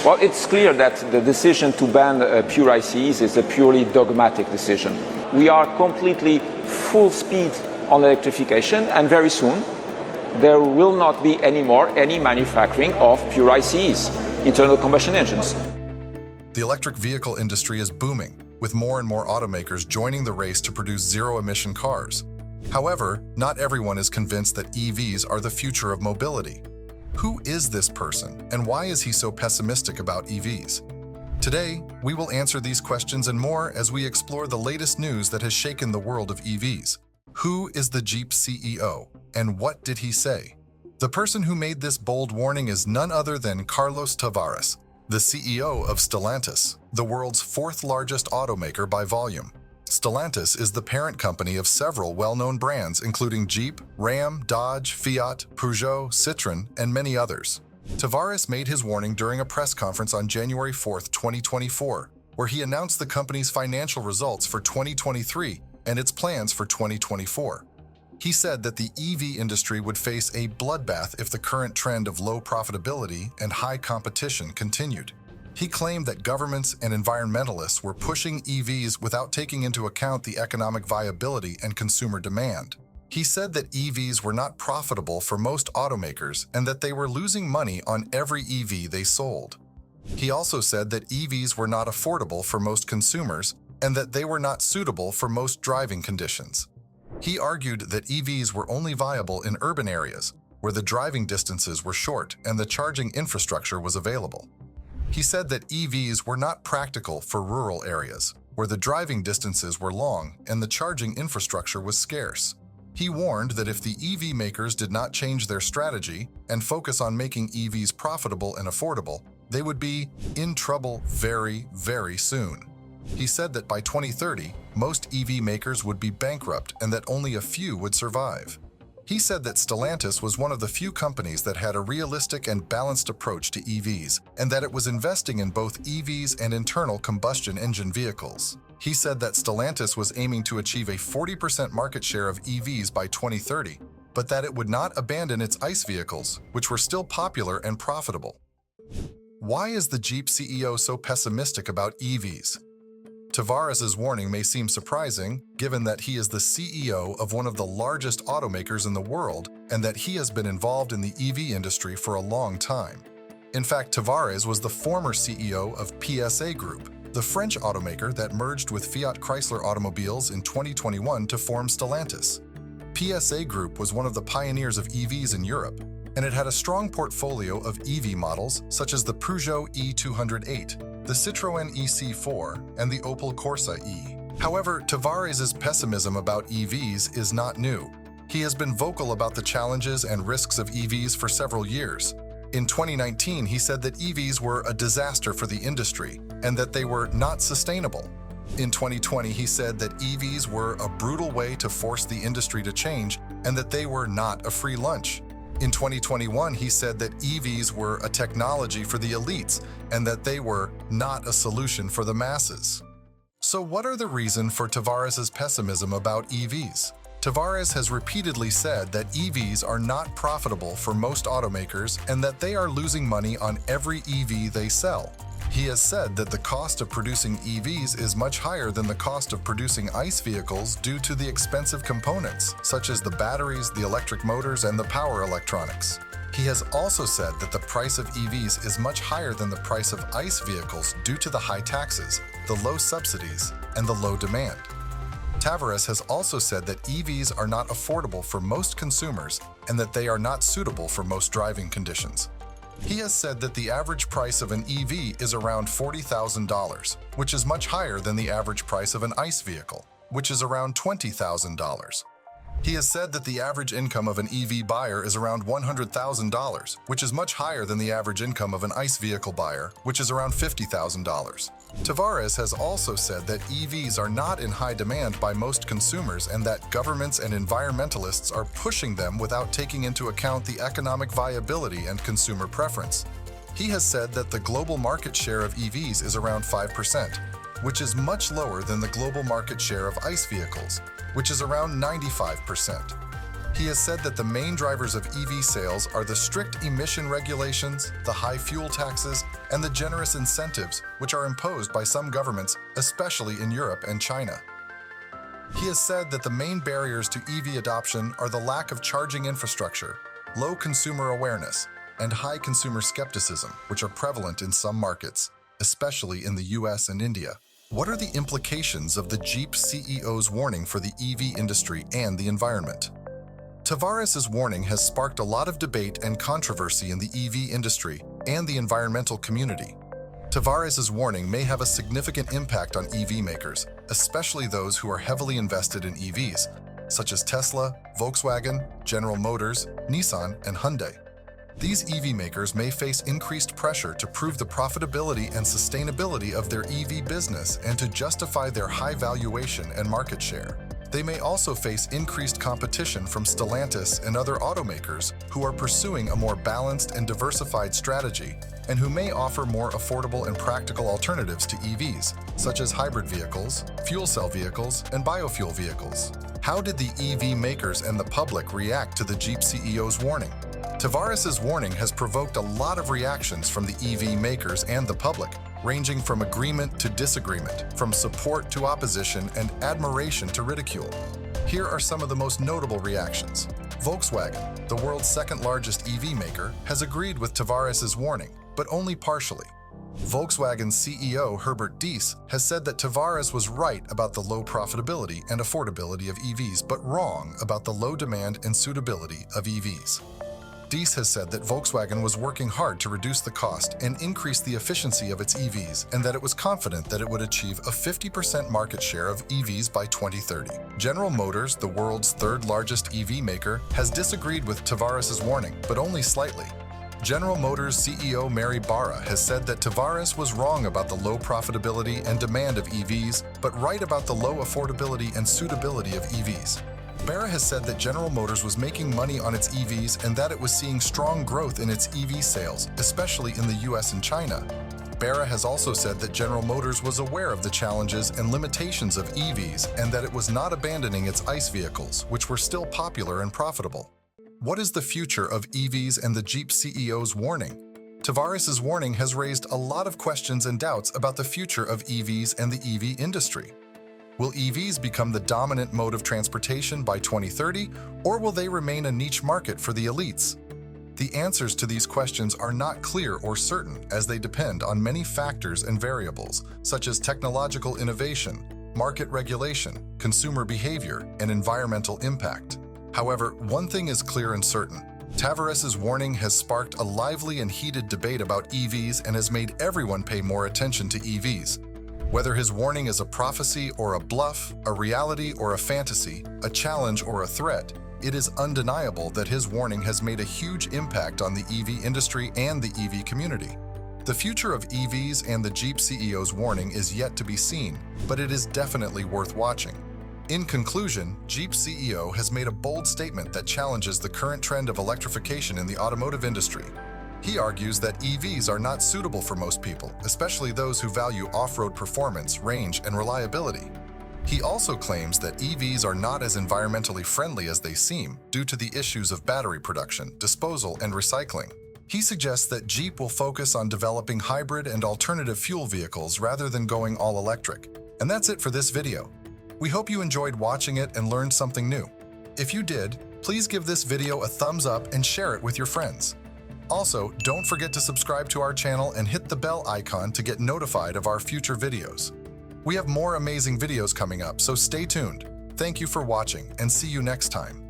Well, it's clear that the decision to ban pure ICEs is a purely dogmatic decision. We are completely full speed on electrification, and very soon there will not be anymore any manufacturing of pure ICEs, internal combustion engines. The electric vehicle industry is booming, with more and more automakers joining the race to produce zero-emission cars. However, not everyone is convinced that EVs are the future of mobility. Who is this person, and why is he so pessimistic about EVs? Today, we will answer these questions and more as we explore the latest news that has shaken the world of EVs. Who is the Jeep CEO, and what did he say? The person who made this bold warning is none other than Carlos Tavares, the CEO of Stellantis, the world's fourth largest automaker by volume. Stellantis is the parent company of several well-known brands including Jeep, Ram, Dodge, Fiat, Peugeot, Citroën, and many others. Tavares made his warning during a press conference on January 4, 2024, where he announced the company's financial results for 2023 and its plans for 2024. He said that the EV industry would face a bloodbath if the current trend of low profitability and high competition continued. He claimed that governments and environmentalists were pushing EVs without taking into account the economic viability and consumer demand. He said that EVs were not profitable for most automakers and that they were losing money on every EV they sold. He also said that EVs were not affordable for most consumers and that they were not suitable for most driving conditions. He argued that EVs were only viable in urban areas, where the driving distances were short and the charging infrastructure was available. He said that EVs were not practical for rural areas, where the driving distances were long and the charging infrastructure was scarce. He warned that if the EV makers did not change their strategy and focus on making EVs profitable and affordable, they would be in trouble very, very soon. He said that by 2030, most EV makers would be bankrupt and that only a few would survive. He said that Stellantis was one of the few companies that had a realistic and balanced approach to EVs, and that it was investing in both EVs and internal combustion engine vehicles. He said that Stellantis was aiming to achieve a 40% market share of EVs by 2030, but that it would not abandon its ICE vehicles, which were still popular and profitable. Why is the Jeep CEO so pessimistic about EVs? Tavares' warning may seem surprising, given that he is the CEO of one of the largest automakers in the world and that he has been involved in the EV industry for a long time. In fact, Tavares was the former CEO of PSA Group, the French automaker that merged with Fiat Chrysler Automobiles in 2021 to form Stellantis. PSA Group was one of the pioneers of EVs in Europe, and it had a strong portfolio of EV models such as the Peugeot E208, the Citroën EC4, and the Opel Corsa E. However, Tavares' pessimism about EVs is not new. He has been vocal about the challenges and risks of EVs for several years. In 2019, he said that EVs were a disaster for the industry and that they were not sustainable. In 2020, he said that EVs were a brutal way to force the industry to change and that they were not a free lunch. In 2021, he said that EVs were a technology for the elites and that they were not a solution for the masses. So what are the reasons for Tavares' pessimism about EVs? Tavares has repeatedly said that EVs are not profitable for most automakers and that they are losing money on every EV they sell. He has said that the cost of producing EVs is much higher than the cost of producing ICE vehicles due to the expensive components, such as the batteries, the electric motors, and the power electronics. He has also said that the price of EVs is much higher than the price of ICE vehicles due to the high taxes, the low subsidies, and the low demand. Tavares has also said that EVs are not affordable for most consumers and that they are not suitable for most driving conditions. He has said that the average price of an EV is around $40,000, which is much higher than the average price of an ICE vehicle, which is around $20,000. He has said that the average income of an EV buyer is around $100,000, which is much higher than the average income of an ICE vehicle buyer, which is around $50,000. Tavares has also said that EVs are not in high demand by most consumers and that governments and environmentalists are pushing them without taking into account the economic viability and consumer preference. He has said that the global market share of EVs is around 5%, which is much lower than the global market share of ICE vehicles, which is around 95%. He has said that the main drivers of EV sales are the strict emission regulations, the high fuel taxes, and the generous incentives which are imposed by some governments, especially in Europe and China. He has said that the main barriers to EV adoption are the lack of charging infrastructure, low consumer awareness, and high consumer skepticism, which are prevalent in some markets, especially in the US and India. What are the implications of the Jeep CEO's warning for the EV industry and the environment? Tavares' warning has sparked a lot of debate and controversy in the EV industry and the environmental community. Tavares' warning may have a significant impact on EV makers, especially those who are heavily invested in EVs, such as Tesla, Volkswagen, General Motors, Nissan, and Hyundai. These EV makers may face increased pressure to prove the profitability and sustainability of their EV business and to justify their high valuation and market share. They may also face increased competition from Stellantis and other automakers who are pursuing a more balanced and diversified strategy and who may offer more affordable and practical alternatives to EVs, such as hybrid vehicles, fuel cell vehicles, and biofuel vehicles. How did the EV makers and the public react to the Jeep CEO's warning? Tavares' warning has provoked a lot of reactions from the EV makers and the public, ranging from agreement to disagreement, from support to opposition, and admiration to ridicule. Here are some of the most notable reactions. Volkswagen, the world's second-largest EV maker, has agreed with Tavares' warning, but only partially. Volkswagen's CEO Herbert Diess has said that Tavares was right about the low profitability and affordability of EVs, but wrong about the low demand and suitability of EVs. Diess has said that Volkswagen was working hard to reduce the cost and increase the efficiency of its EVs, and that it was confident that it would achieve a 50% market share of EVs by 2030. General Motors, the world's third-largest EV maker, has disagreed with Tavares' warning, but only slightly. General Motors CEO Mary Barra has said that Tavares was wrong about the low profitability and demand of EVs, but right about the low affordability and suitability of EVs. Barra has said that General Motors was making money on its EVs and that it was seeing strong growth in its EV sales, especially in the US and China. Barra has also said that General Motors was aware of the challenges and limitations of EVs and that it was not abandoning its ICE vehicles, which were still popular and profitable. What is the future of EVs and the Jeep CEO's warning? Tavares' warning has raised a lot of questions and doubts about the future of EVs and the EV industry. Will EVs become the dominant mode of transportation by 2030, or will they remain a niche market for the elites? The answers to these questions are not clear or certain, as they depend on many factors and variables, such as technological innovation, market regulation, consumer behavior, and environmental impact. However, one thing is clear and certain. Tavares' warning has sparked a lively and heated debate about EVs and has made everyone pay more attention to EVs. Whether his warning is a prophecy or a bluff, a reality or a fantasy, a challenge or a threat, it is undeniable that his warning has made a huge impact on the EV industry and the EV community. The future of EVs and the Jeep CEO's warning is yet to be seen, but it is definitely worth watching. In conclusion, Jeep CEO has made a bold statement that challenges the current trend of electrification in the automotive industry. He argues that EVs are not suitable for most people, especially those who value off-road performance, range, and reliability. He also claims that EVs are not as environmentally friendly as they seem due to the issues of battery production, disposal, and recycling. He suggests that Jeep will focus on developing hybrid and alternative fuel vehicles rather than going all electric. And that's it for this video. We hope you enjoyed watching it and learned something new. If you did, please give this video a thumbs up and share it with your friends. Also, don't forget to subscribe to our channel and hit the bell icon to get notified of our future videos. We have more amazing videos coming up, so stay tuned. Thank you for watching and see you next time.